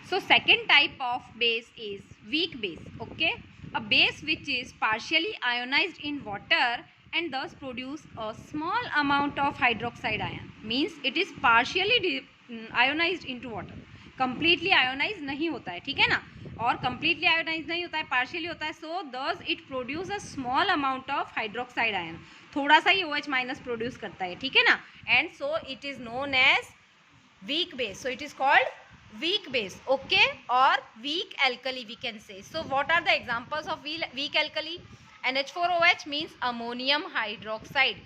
So second type of base is weak base. Okay, a base which is partially ionized in water and thus produce a small amount of hydroxide ion, means it is partially ionized into water. Completely ionized नहीं होता है, ठीक है ना, और completely ionized नहीं होता है, partially होता है. So thus it produce a small amount of hydroxide ion, थोड़ा सा ही OH माइनस प्रोड्यूस करता है, ठीक है ना. And so it is known as weak base. So it is called weak base, okay, or weak alkali we can say. So what are the examples of weak alkali? NH4OH means ammonium hydroxide.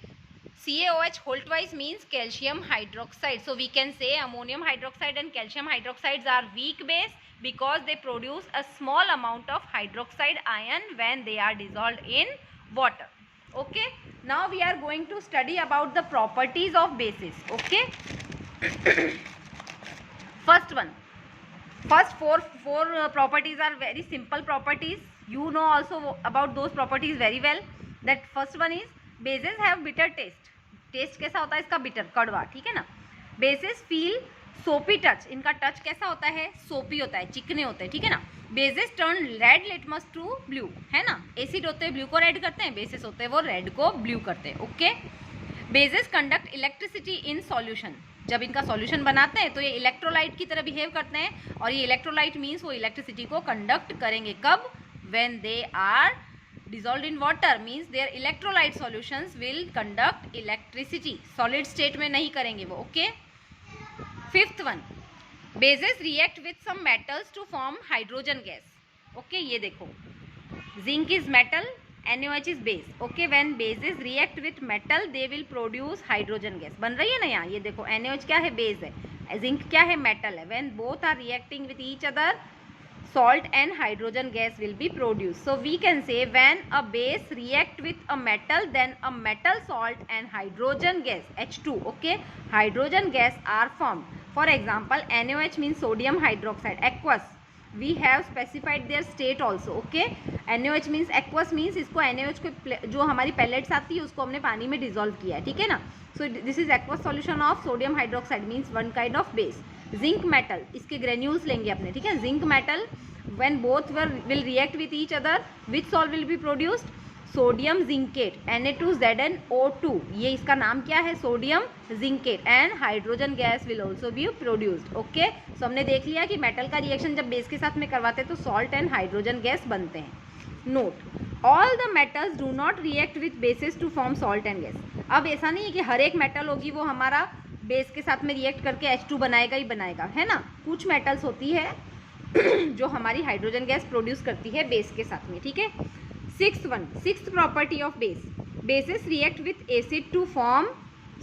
CaOH whole twice means calcium hydroxide. So we can say ammonium hydroxide and calcium hydroxides are weak base because they produce a small amount of hydroxide ion when they are dissolved in water. Okay, now we are going to study about the properties of bases. Okay, first four properties are very simple properties. You know also about those properties very well. That first one is bases have bitter taste. Taste कैसा होता है इसका? Bitter, कड़वा, ठीक है ना. Bases feel soapy touch, इनका touch कैसा होता है? सोपी होता है, चिकने होते हैं, ठीक है ना. Bases turn red litmus to blue, है ना. एसिड होते हैं ब्लू को रेड करते हैं, बेसेस होते हैं वो रेड को ब्लू करते हैं. Okay, bases conduct electricity in solution. जब इनका सॉल्यूशन बनाते हैं तो ये इलेक्ट्रोलाइट की तरह बिहेव करते हैं, और ये इलेक्ट्रोलाइट मीन्स वो इलेक्ट्रिसिटी को कंडक्ट करेंगे. कब? When they are dissolved in water, means their electrolyte solutions will conduct electricity. Solid state में नहीं करेंगे वो. Okay, fifth one, bases react with some metals to form hydrogen gas. Okay, ये देखो, zinc is metal, NaOH is base. Okay, when bases react with metal they will produce hydrogen gas. बन रही है ना यहाँ, ये देखो NaOH क्या है? बेस है. zinc क्या है? मेटल है. when both are reacting with each other, salt and hydrogen gas will be produced. So we can say when a base react with a metal, then a metal, salt and hydrogen gas, H2, okay, hydrogen gas are formed. For example, NaOH means sodium hydroxide, aqueous. We have specified their state also. Okay, NaOH means aqueous, means इसको NaOH को जो हमारी pellets आती है उसको हमने पानी में डिजोल्व किया है, ठीक है ना. So this is aqueous solution of sodium hydroxide, means one kind of base. Zinc metal, इसके ग्रेन्यूल्स लेंगे अपने, ठीक है. Zinc metal when both will react with each other, which salt will be produced? Sodium zincate, Na2ZnO2, ये इसका नाम क्या है? Sodium zincate. And hydrogen gas will also be produced. Okay, so हमने देख लिया कि मेटल का रिएक्शन जब बेस के साथ में करवाते हैं तो सॉल्ट एंड हाइड्रोजन गैस बनते हैं. Note, all the metals do not react with bases to form salt and gas. अब ऐसा नहीं है कि हर एक मेटल होगी वो हमारा बेस के साथ में रिएक्ट करके H2 बनाएगा ही बनाएगा, है ना. कुछ मेटल्स होती है जो हमारी हाइड्रोजन गैस प्रोड्यूस करती है बेस के साथ में, ठीक है. Sixth property of base, bases react with acid to form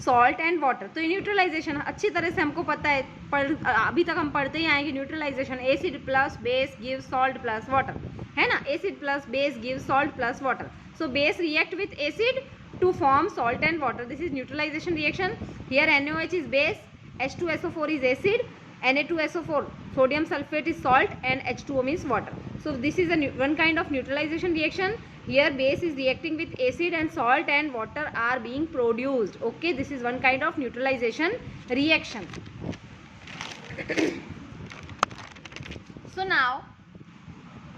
salt and water. तो न्यूट्रलाइजेशन अच्छी तरह से हमको पता है, अभी तक हम पढ़ते ही आएंगे. Neutralisation, acid plus base give salt plus water, है ना. Acid plus base give salt plus water. So base react with acid to form salt and water. This is neutralization reaction. Here NaOH is base, H2SO4 is acid, Na2SO4 sodium sulfate is salt, and H2O means water. So this is one kind of neutralization reaction. Here base is reacting with acid and salt and water are being produced. Okay, this is one kind of neutralization reaction. So now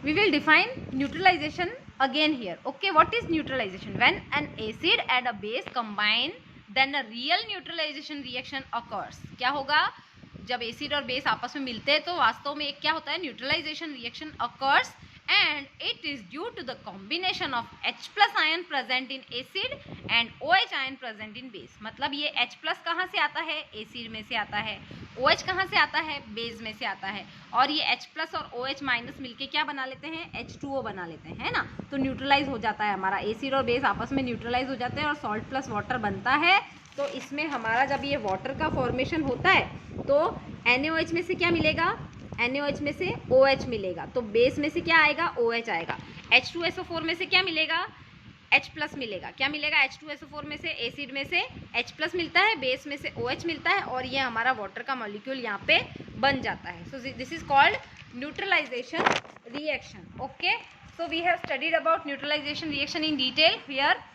we will define neutralization again here. Okay, what is neutralization? When an acid and a base combine, then a real neutralization reaction occurs. क्या होगा? जब acid और base आपस में मिलते हैं तो वास्तव में एक क्या होता है? Neutralisation reaction occurs, and it is due to the combination of H plus ion present in acid and OH ion present in base. मतलब ये H plus कहाँ से आता है? एसिड में से आता है. OH कहाँ से आता है? बेस में से आता है. और ये H plus और OH माइनस मिलके क्या बना लेते हैं? H2O बना लेते हैं, है ना. तो न्यूट्रलाइज हो जाता है हमारा, एसिड और बेस आपस में न्यूट्रलाइज हो जाते हैं और सॉल्ट प्लस वाटर बनता है. तो इसमें हमारा जब ये वाटर का फॉर्मेशन होता है तो NaOH में से क्या मिलेगा? NaOH में से OH मिलेगा. तो बेस में से क्या आएगा? OH आएगा. H2SO4 में से क्या मिलेगा? H प्लस मिलेगा. क्या मिलेगा? H2SO4 में से एसिड में से H प्लस मिलता है, बेस में से OH मिलता है, और ये हमारा वाटर का मॉलिक्यूल यहाँ पे बन जाता है. So this is called neutralisation reaction. Okay, so we have studied about neutralisation reaction in detail. Here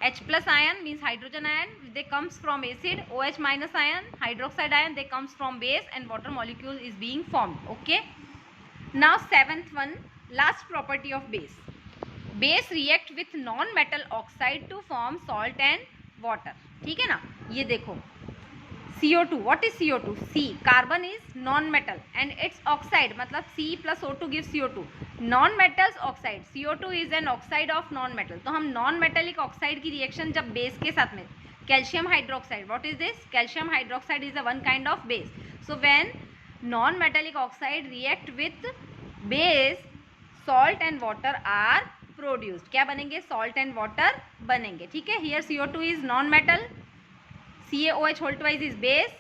H plus ion means hydrogen ion, they comes from acid. OH minus ion, hydroxide ion, they comes from base, and water molecule is being formed. Okay, now seventh one, last property of base. Base react with non metal oxide to form salt and water. ठीक है ना, ये देखो CO2. What is CO2? C. Carbon is non-metal and its oxide मतलब C plus O2 gives CO2. Non-metals oxide. CO2 is an oxide of non-metal. तो हम non-metallic oxide की reaction जब base के साथ में, calcium hydroxide. What is this? Calcium hydroxide is a one kind of base. So when non-metallic oxide react with base, salt and water are produced. क्या बनेंगे? Salt and water बनेंगे. ठीक है, here CO2 is non-metal, CaOH whole twice is base,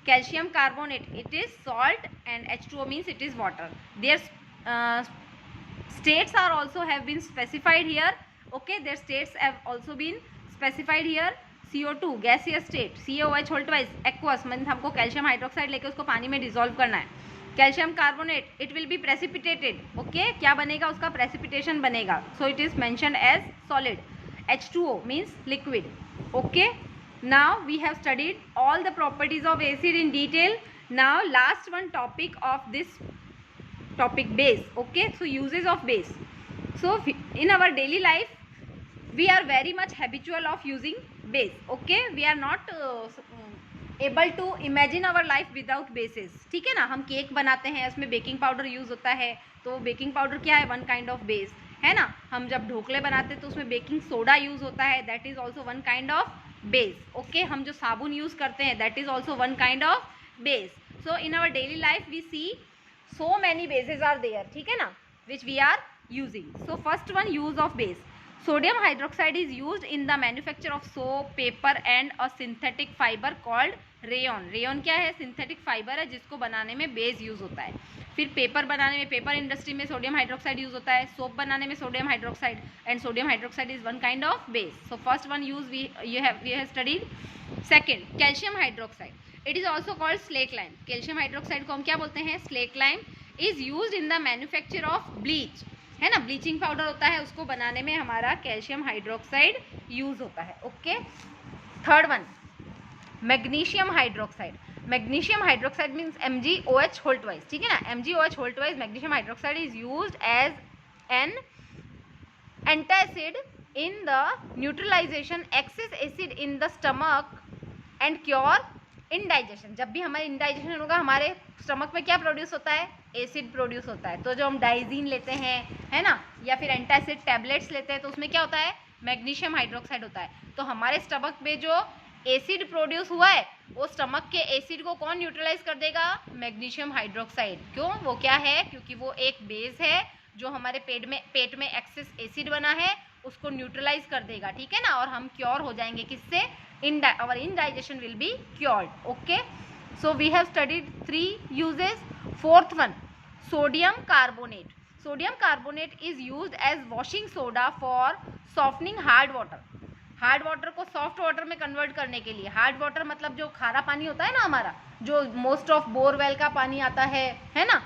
calcium carbonate it is salt, and H2O means it is water. Their states are also have been specified here. Okay, their states have also been specified here. CO2 gaseous state, CaOH whole twice aqueous, मतलब हमको calcium hydroxide लेके उसको पानी में dissolve करना है. Calcium carbonate it will be precipitated. Okay, क्या बनेगा? उसका प्रेसिपिटेशन बनेगा. So it is mentioned as solid. H2O means liquid. Okay, now we have studied all the properties of acid in detail. Now last one topic of this topic, base. Okay, so uses of base. So in our daily life we are very much habitual of using base. Okay, we are not able to imagine our life without bases. ठीक है ना, हम cake बनाते हैं उसमें baking powder use होता है, तो बेकिंग पाउडर क्या है? वन काइंड ऑफ बेस है ना. हम जब ढोकले बनाते हैं तो उसमें बेकिंग सोडा यूज़ होता है, that is also one kind of base. Okay, हम जो साबुन यूज़ करते हैं that is also one kind of base. So in our daily life we see so many bases are there. ठीक है ना, which we are using. So first one, use of base. Sodium hydroxide is used in the manufacture of soap, paper and a synthetic fibre called rayon. Rayon क्या है? Synthetic fibre है जिसको बनाने में base use होता है. फिर paper बनाने में, पेपर इंडस्ट्री में सोडियम हाइड्रोक्साइड यूज होता है. सोप बनाने में sodium hydroxide, and sodium hydroxide is one kind of base. So first one use we have studied. Second, calcium hydroxide. It is also called slaked lime. Calcium hydroxide को हम क्या बोलते हैं? Slaked lime. Is use in the manufacture of bleach. है ना, bleaching powder होता है, उसको बनाने में हमारा कैल्शियम हाइड्रोक्साइड यूज होता है. Okay, third one, magnesium hydroxide. Magnesium hydroxide means MgOH whole twice. ठीक है ना, MgOH whole twice magnesium hydroxide is used as an antacid in the neutralisation excess acid in the stomach and cure indigestion. जब भी हमारे indigestion होगा, हमारे stomach में क्या प्रोड्यूस होता है? एसिड प्रोड्यूस होता है. तो जो हम डाइजीन लेते हैं, है ना, या फिर एंटासिड टैबलेट्स लेते हैं, तो उसमें क्या होता है? मैग्नीशियम हाइड्रोक्साइड होता है. तो हमारे स्टमक में जो एसिड प्रोड्यूस हुआ है, वो स्टमक के एसिड को कौन न्यूट्रलाइज कर देगा? Magnesium hydroxide. क्यों? वो क्या है? क्योंकि वो एक बेस है जो हमारे पेट में एक्सेस एसिड बना है उसको न्यूट्रलाइज कर देगा. ठीक है ना, और हम क्योर हो जाएंगे. किससे? our indigestion will be cured. Okay, so we have studied 3 uses. Fourth one, sodium carbonate. Sodium carbonate is used as washing soda for softening hard water. Hard water को सॉफ्ट वाटर में convert करने के लिए. Hard water मतलब जो खारा पानी होता है ना हमारा, जो मोस्ट ऑफ बोरवेल का पानी आता है ना,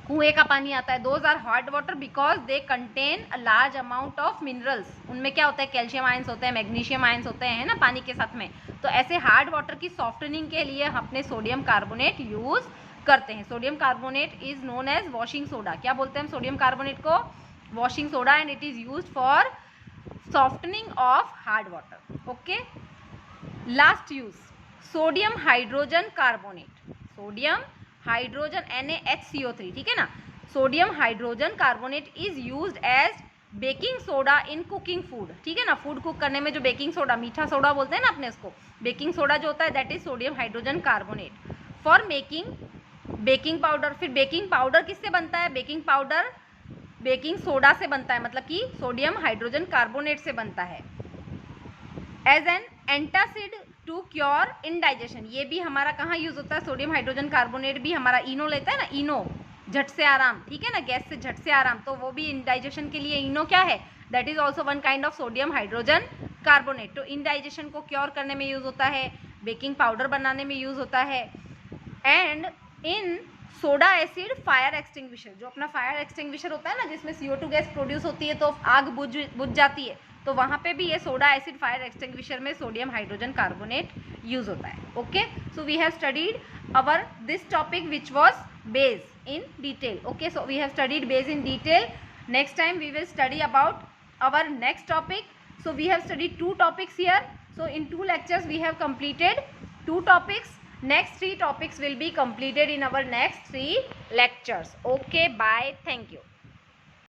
कुएं का पानी आता है, those are hard water because they contain a large amount of minerals. उनमें क्या होता है? कैल्शियम आयंस होते हैं, मैग्नीशियम आयंस होते हैं, है ना, पानी के साथ में. तो ऐसे हार्ड वाटर की सॉफ्टनिंग के लिए हम अपने सोडियम कार्बोनेट यूज करते हैं. Sodium carbonate is known as washing soda. क्या बोलते हैं हम सोडियम कार्बोनेट को? Washing soda. And it is use for softening of hard water. Okay, last use, sodium hydrogen carbonate. Sodium hydrogen NaHCO3. ठीक है ना, sodium hydrogen carbonate is used as baking soda in cooking food. ठीक है ना, food cook करने में जो baking soda, मीठा सोडा बोलते हैं ना अपने उसको, बेकिंग सोडा जो होता है that is sodium hydrogen carbonate for making baking powder. फिर बेकिंग पाउडर किससे बनता है? बेकिंग पाउडर बेकिंग सोडा से बनता है, मतलब कि सोडियम हाइड्रोजन कार्बोनेट से बनता है. As an antacid to cure indigestion. ये भी हमारा कहाँ यूज होता है? सोडियम हाइड्रोजन कार्बोनेट भी हमारा इनो लेता है ना, इनो, झट से आराम. ठीक है ना, गैस से झट से आराम. तो वो भी इनडाइजेशन के लिए इनो क्या है? That is also one kind of sodium hydrogen carbonate. तो इनडाइजेशन को क्योर करने में यूज होता है, बेकिंग पाउडर बनाने में यूज होता है. And in soda acid fire extinguisher, जो अपना फायर एक्सटिंग्विशर होता है ना, जिसमें CO2 गैस प्रोड्यूस होती है तो आग बुझ जाती है, तो वहाँ पे भी ये सोडा एसिड फायर एक्सटिंग्विशर में सोडियम हाइड्रोजन कार्बोनेट यूज होता है. Okay, so we have studied our this topic which was base. in detail. Okay, so we have studied base in detail. Next time we will study about our next topic. So we have studied 2 topics here. So in 2 lectures we have completed 2 topics. Next 3 topics will be completed in our next 3 lectures. Okay, bye. Thank you.